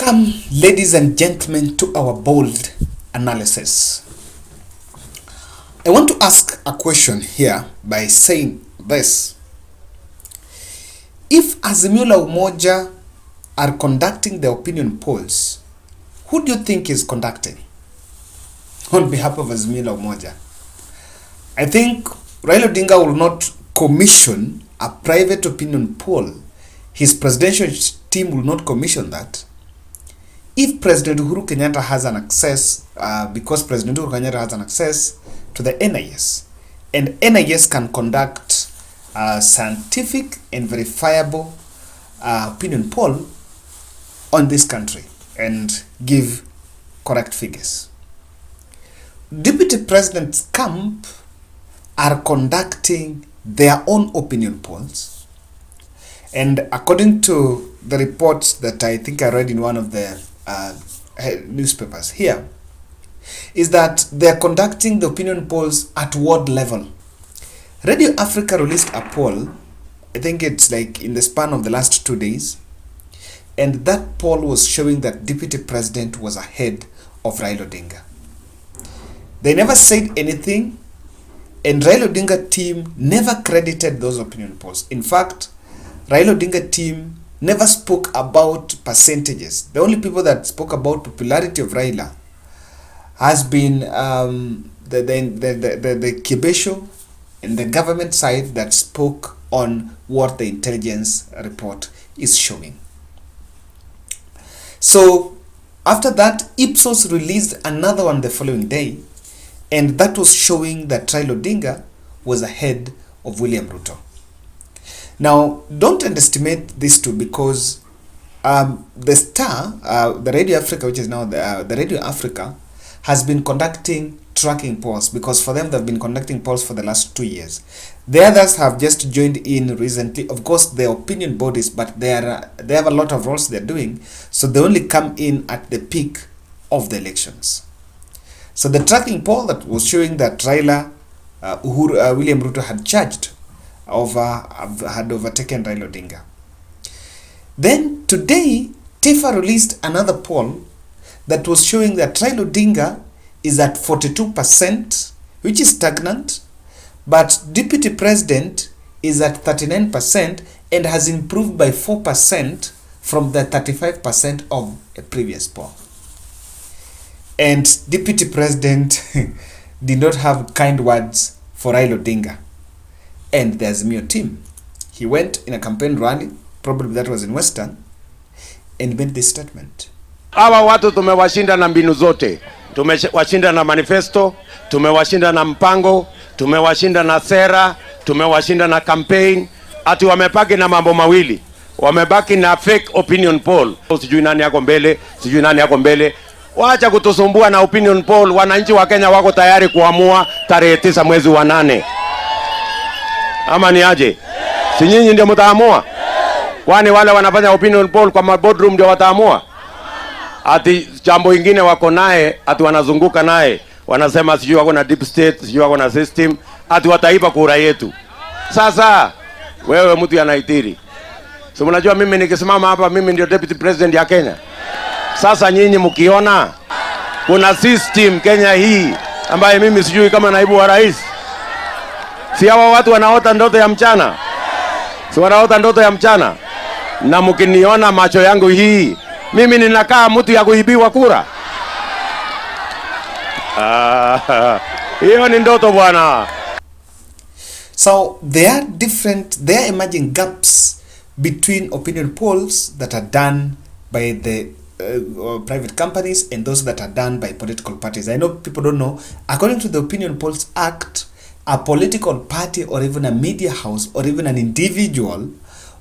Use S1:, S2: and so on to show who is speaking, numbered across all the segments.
S1: Welcome, ladies and gentlemen, to our bold analysis. I want to ask a question here by saying this. If Azimio la Umoja are conducting the opinion polls, who do you think is conducting on behalf of Azimio la Umoja? I think Raila Odinga will not commission a private opinion poll. His presidential team will not commission that. If President Uhuru Kenyatta has an access, because President Uhuru Kenyatta has an access to the NIS, and NIS can conduct scientific and verifiable opinion poll on this country and give correct figures. Deputy President's camp are conducting their own opinion polls, and according to the reports that I think I read in one of the newspapers here, is that they're conducting the opinion polls at ward level. Radio Africa released a poll, I think it's like in the span of the last 2 days, and that poll was showing that Deputy President was ahead of Raila Odinga. They never said anything, and Raila Odinga team never credited those opinion polls. In fact, Raila Odinga team never spoke about percentages. The only people that spoke about popularity of Raila has been the Kibesho and the government side that spoke on what the intelligence report is showing. So after that, Ipsos released another one the following day, and that was showing that Raila Odinga was ahead of William Ruto. Now, don't underestimate these two, because the Star, the Radio Africa, which is now the Radio Africa, has been conducting tracking polls, because for them they've been conducting polls for the last 2 years. The others have just joined in recently. Of course, they're opinion bodies, but they have a lot of roles they're doing, so they only come in at the peak of the elections. So the tracking poll that was showing that Raila, William Ruto had had overtaken Raila Odinga. Then today, TIFA released another poll that was showing that Raila Odinga is at 42%, which is stagnant, but Deputy President is at 39% and has improved by 4% from the 35% of a previous poll. And Deputy President did not have kind words for Raila Odinga and the Azimio team. He went in a campaign rally, probably that was in Western, and made this statement.
S2: Hawa watu tumewashinda na mbinu zote. Tumewashinda na manifesto, tumewashinda na mpango, tumewashinda na sera, tumewashinda na campaign. Ati wamebaki na mambo mawili. Wamebaki na fake opinion poll. Sijui nani yako mbele, sijui nani yako mbele. Waacha kutusumbua na opinion poll. Wananchi wa Kenya wako tayari kuamua tarehe 9 mwezi wa 8. Ama ni aje? Si nyinyi ndio mtaamua? Kwani wale wanafanya opinion poll kwa boardroom ndio wataamua? Ati jambo ingine wako naye, ati wanazunguka naye, wanasema sijui wako na deep state, sijui wako na system, ati wataiba kura yetu. Sasa wewe mtu anaitiri. So mnajua mimi nikisimama hapa, mimi ndio deputy president ya Kenya. Sasa nyinyi mkiona kuna system Kenya hii ambaye mimi sijui kama naibu wa rais, si hawa watu wanaota ndoto ya mchana? Si wanaota ndoto ya mchana? Na mkiniona macho yangu hii, mimi ninakaa mtu ya kuibiwa kura? Hiyo ni ndoto bwana.
S1: So there are emerging gaps between opinion polls that are done by the private companies and those that are done by political parties. I know people don't know. According to the Opinion Polls Act, a political party or even a media house or even an individual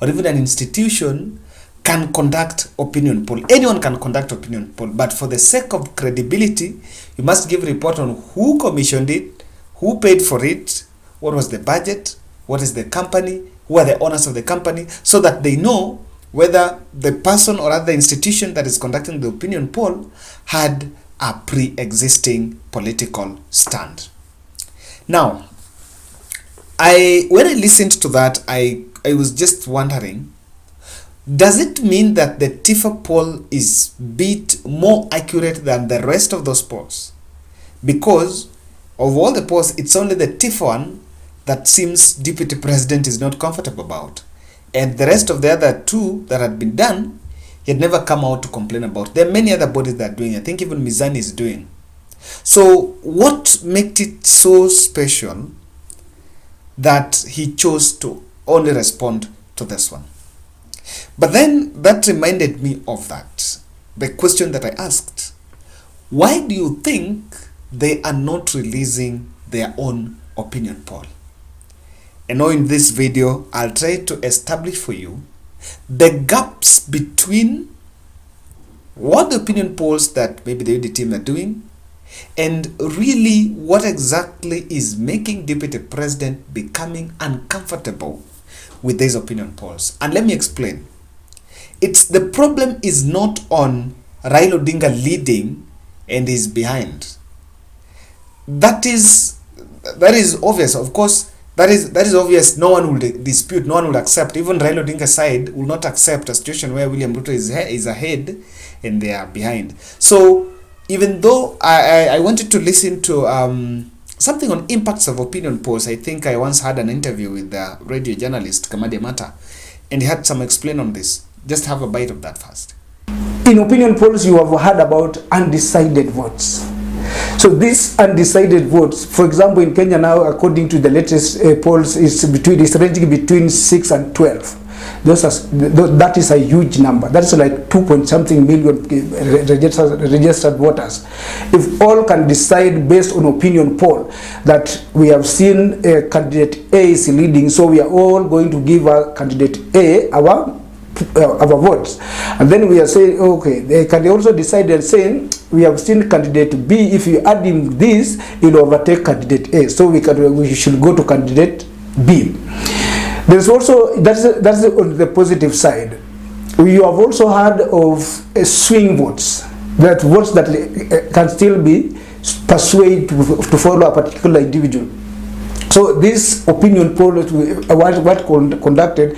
S1: or even an institution can conduct opinion poll. Anyone can conduct opinion poll, but for the sake of credibility, you must give a report on who commissioned it, who paid for it, what was the budget, what is the company, who are the owners of the company, so that they know whether the person or other institution that is conducting the opinion poll had a pre-existing political stand. Now, when I listened to that, I was just wondering, Does it mean that the TIFA poll is bit more accurate than the rest of those polls? Because of all the polls, it's only the TIFA one that seems Deputy President is not comfortable about. And the rest of the other two that had been done, he had never come out to complain about. There are many other bodies that are doing. I think even Mizani is doing. So what made it so special that he chose to only respond to this one? But then that reminded me of the question that I asked. Why do you think they are not releasing their own opinion poll? And now in this video, I'll try to establish for you the gaps between what the opinion polls that maybe the UD team are doing and really what exactly is making Deputy President becoming uncomfortable with these opinion polls. And let me explain. It's the problem is not on Raila Odinga leading and is behind. That is obvious. Of course, that is obvious. No one will dispute. No one will accept. Even Raila Odinga's side will not accept a situation where William Ruto is ahead and they are behind. So even though I wanted to listen to something on impacts of opinion polls, I think I once had an interview with the radio journalist Kamade Mata, and he had some explain on this. Just have a bite of that first.
S3: In opinion polls, you have heard about undecided votes. So these undecided votes, for example, in Kenya now, according to the latest polls, it's ranging between 6 and 12. That is a huge number. That's like 2 million registered voters. If all can decide based on opinion poll that we have seen candidate A is leading, so we are all going to give our candidate A our votes, and then we are saying, okay, they can also decide and saying we have seen candidate B, if you add him this, he'll overtake candidate A, so we should go to candidate B. There's also that's on the positive side. We have also heard of swing votes, that votes that can still be persuaded to follow a particular individual. So this opinion poll what conducted,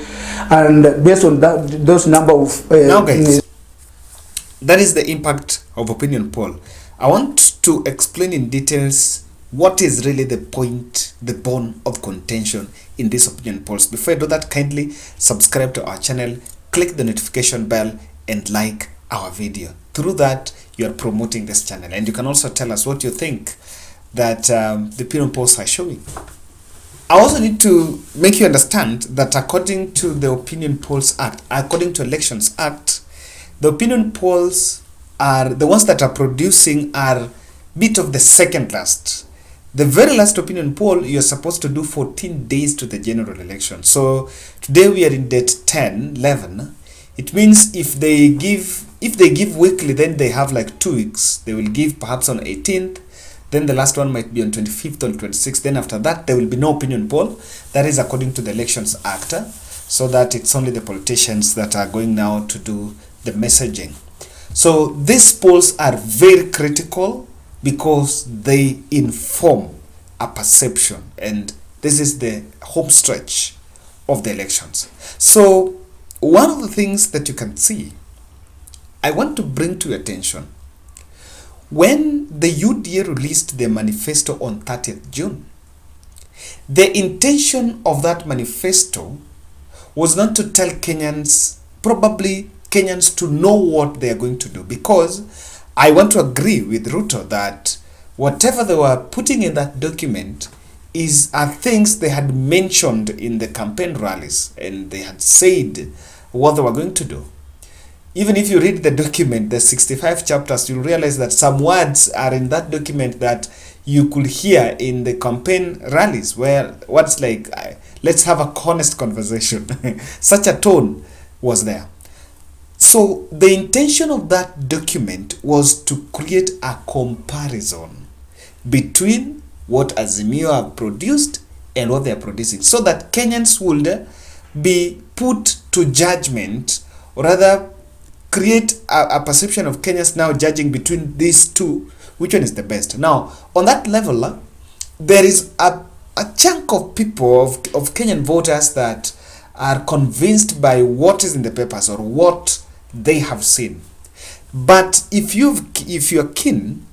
S3: and based on those number of
S1: now guys, that is the impact of opinion poll. I want to explain in details what is really the point, the bone of contention in these opinion polls. Before I do that, kindly subscribe to our channel, click the notification bell, and like our video. Through that, you are promoting this channel, and you can also tell us what you think that the opinion polls are showing. I also need to make you understand that according to the Opinion Polls Act, according to Elections Act, the opinion polls are the ones that are producing are bit of the second last. The very last opinion poll you're supposed to do 14 days to the general election. So today we are in date 10, 11. It means if they give weekly, then they have like 2 weeks. They will give perhaps on 18th. Then the last one might be on 25th or 26th. Then after that, there will be no opinion poll. That is according to the Elections Act. So that it's only the politicians that are going now to do the messaging. So these polls are very critical because they inform a perception. And this is the home stretch of the elections. So one of the things that you can see, I want to bring to your attention, when the UDA released their manifesto on 30th June, the intention of that manifesto was not to tell Kenyans, probably Kenyans, to know what they are going to do, because I want to agree with Ruto that whatever they were putting in that document are things they had mentioned in the campaign rallies, and they had said what they were going to do. Even if you read the document, the 65 chapters, you'll realize that some words are in that document that you could hear in the campaign rallies, where words like, let's have a honest conversation. Such a tone was there. So the intention of that document was to create a comparison between what Azimio have produced and what they are producing, so that Kenyans would be put to judgment, or rather create a perception of Kenyans now judging between these two, which one is the best. Now, on that level, there is a chunk of people, of Kenyan voters, that are convinced by what is in the papers or what they have seen. But if you're keen,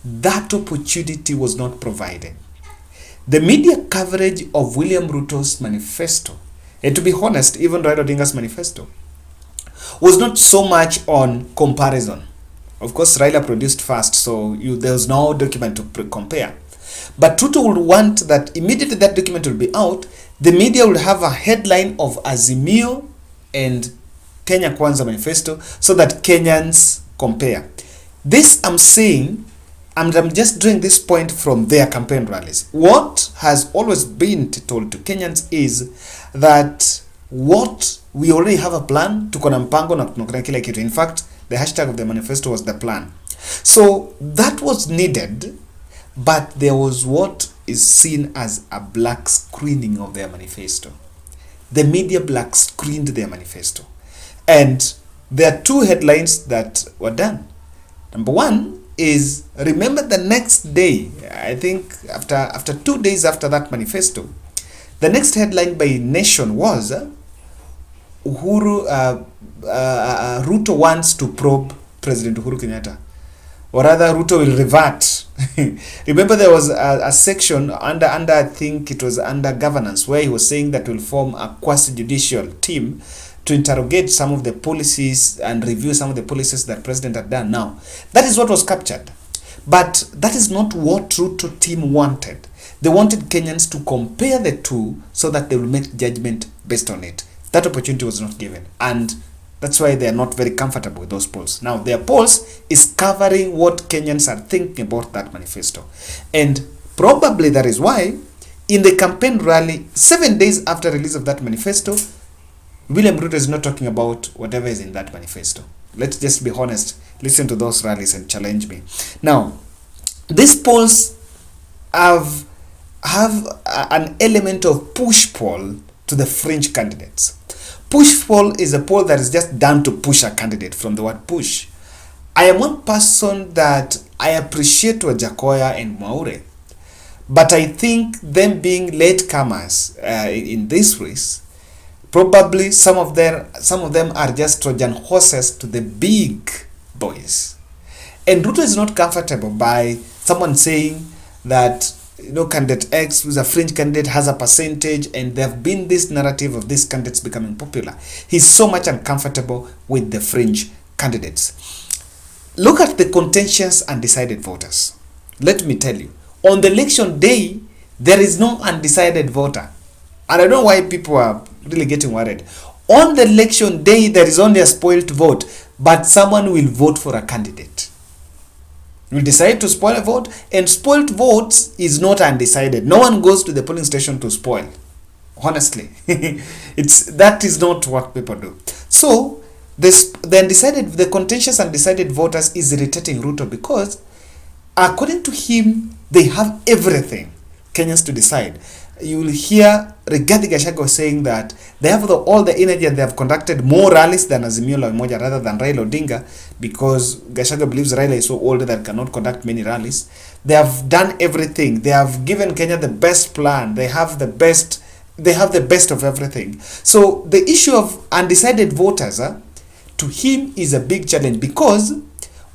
S1: that opportunity was not provided. The media coverage of William Ruto's manifesto, and to be honest, even Raila Odinga's manifesto, was not so much on comparison. Of course, Raila produced first, so there was no document to compare. But Ruto would want that immediately that document will be out, the media will have a headline of Azimio and Kenya Kwanza manifesto so that Kenyans compare. This I'm saying, and I'm just drawing this point from their campaign rallies. What has always been told to Kenyans is that what we already have a plan, tuko na mpango na tunakuna kila kitu. In fact, the hashtag of the manifesto was the plan. So that was needed, but there was what is seen as a black screening of their manifesto. The media black screened their manifesto. And there are two headlines that were done. Number one is, remember the next day, I think after 2 days after that manifesto, the next headline by Nation was Ruto wants to probe President Uhuru Kenyatta, or rather Ruto will revert. Remember there was a section under I think it was under governance where he was saying that will form a quasi-judicial team to interrogate some of the policies and review some of the policies that President had done. Now, that is what was captured. But that is not what Ruto team wanted. They wanted Kenyans to compare the two so that they will make judgment based on it. That opportunity was not given. And that's why they are not very comfortable with those polls. Now, their polls is covering what Kenyans are thinking about that manifesto. And probably that is why, in the campaign rally, 7 days after release of that manifesto, William Ruto is not talking about whatever is in that manifesto. Let's just be honest. Listen to those rallies and challenge me. Now, these polls have an element of push poll to the fringe candidates. Push poll is a poll that is just done to push a candidate, from the word push. I am one person that I appreciate Wajakoya and Mwaure, but I think them being latecomers in this race, probably some of them are just Trojan horses to the big boys. And Ruto is not comfortable by someone saying that, candidate X, who's a fringe candidate, has a percentage, and there have been this narrative of these candidates becoming popular. He's so much uncomfortable with the fringe candidates. Look at the contentious undecided voters. Let me tell you, on the election day, there is no undecided voter. And I don't know why people are really getting worried. On the election day, there is only a spoiled vote, but someone will vote for a candidate. Will decide to spoil a vote, and spoiled votes is not undecided. No one goes to the polling station to spoil. Honestly, that is not what people do. So the contentious undecided voters is irritating Ruto because, according to him, they have everything Kenyans to decide. You will hear Rigathi Gachagua saying that they have all the energy and they have conducted more rallies than Azimio la Umoja rather than Raila Odinga, because Gachagua believes Raila is so old that cannot conduct many rallies. They have done everything. They have given Kenya the best plan. They have the best of everything. So the issue of undecided voters to him is a big challenge, because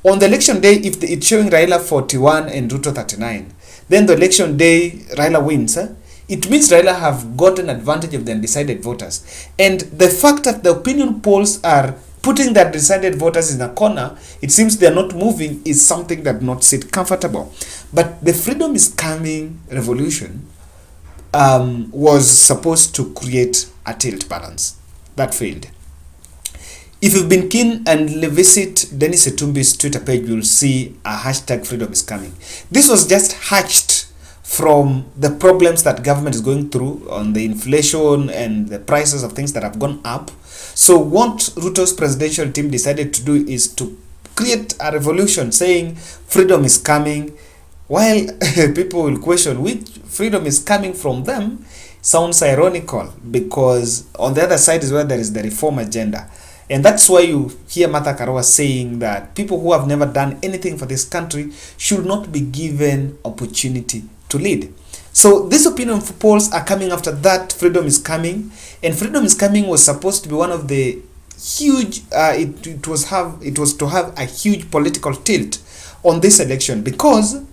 S1: on the election day, if it's showing Raila 41 and Ruto 39, then the election day Raila wins, it means Raila have gotten advantage of the undecided voters. And the fact that the opinion polls are putting the undecided voters in a corner, it seems they are not moving, is something that not sit comfortable. But the Freedom is Coming revolution was supposed to create a tilt balance. That failed. If you've been keen and visit Dennis Etumbi's Twitter page, you'll see a hashtag Freedom is Coming. This was just hatched from the problems that government is going through on the inflation and the prices of things that have gone up. So what Ruto's presidential team decided to do is to create a revolution saying freedom is coming, while people will question which freedom is coming from them. Sounds ironical, because on the other side is where there is the reform agenda. And that's why you hear Martha Karua saying that people who have never done anything for this country should not be given opportunity to lead. So these opinion polls are coming after that Freedom is Coming, and Freedom is Coming was supposed to be one of the huge. It was to have a huge political tilt on this election, because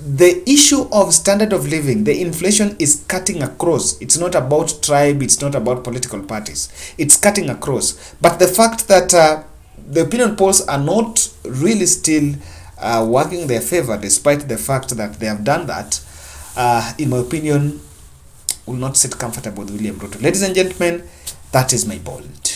S1: the issue of standard of living, the inflation is cutting across. It's not about tribe, it's not about political parties. It's cutting across. But the fact that the opinion polls are not really still working in their favor, despite the fact that they have done that, in my opinion, will not sit comfortable with William Ruto. Ladies and gentlemen, that is my bold.